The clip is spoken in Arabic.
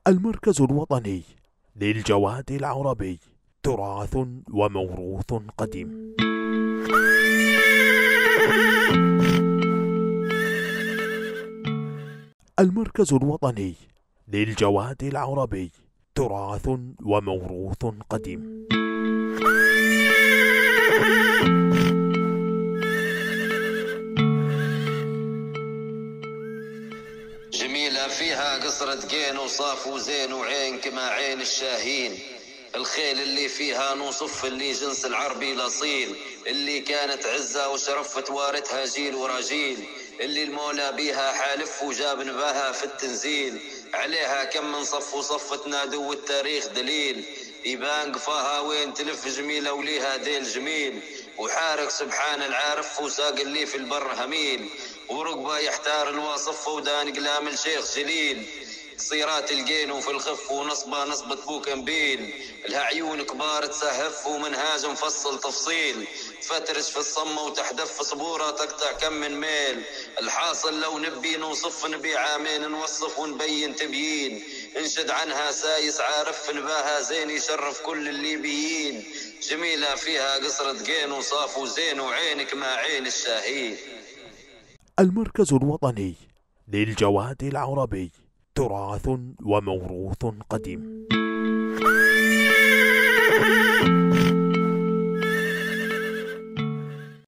المركز الوطني للجواد العربي، تراث وموروث قديم. المركز الوطني للجواد العربي، تراث وموروث قديم. جميلة فيها قصرة جين وصاف وزين وعينك مع عين الشاهين. الخيل اللي فيها نوصف اللي جنس العربي الأصيل، اللي كانت عزة وشرف توارثها جيل ورا جيل، اللي المولى بيها حالف وجاب نباها في التنزيل. عليها كم من صف وصف تنادو والتاريخ دليل، يبان قفاها وين تلف جميلة وليها ديل جميل. وحارك سبحان العارف وساق اللي في البر هميل، ورقبه يحتار الواصف ودان قلام الشيخ جليل. قصيرات الجين وفي الخف ونصبه نصبة بوكنبيل، لها عيون كبار تسهف ومنهاج مفصل تفصيل. فترش في الصمة وتحدف صبورة تقطع كم من ميل. الحاصل لو نبي نوصف نبي عامين نوصف ونبين تبيين. انشد عنها سايس عارف نباها زين يشرف كل الليبيين. جميلة فيها قصرة جين وصاف وزين وعينك مع عين الشاهين. المركز الوطني للجواد العربي، تراث وموروث قديم.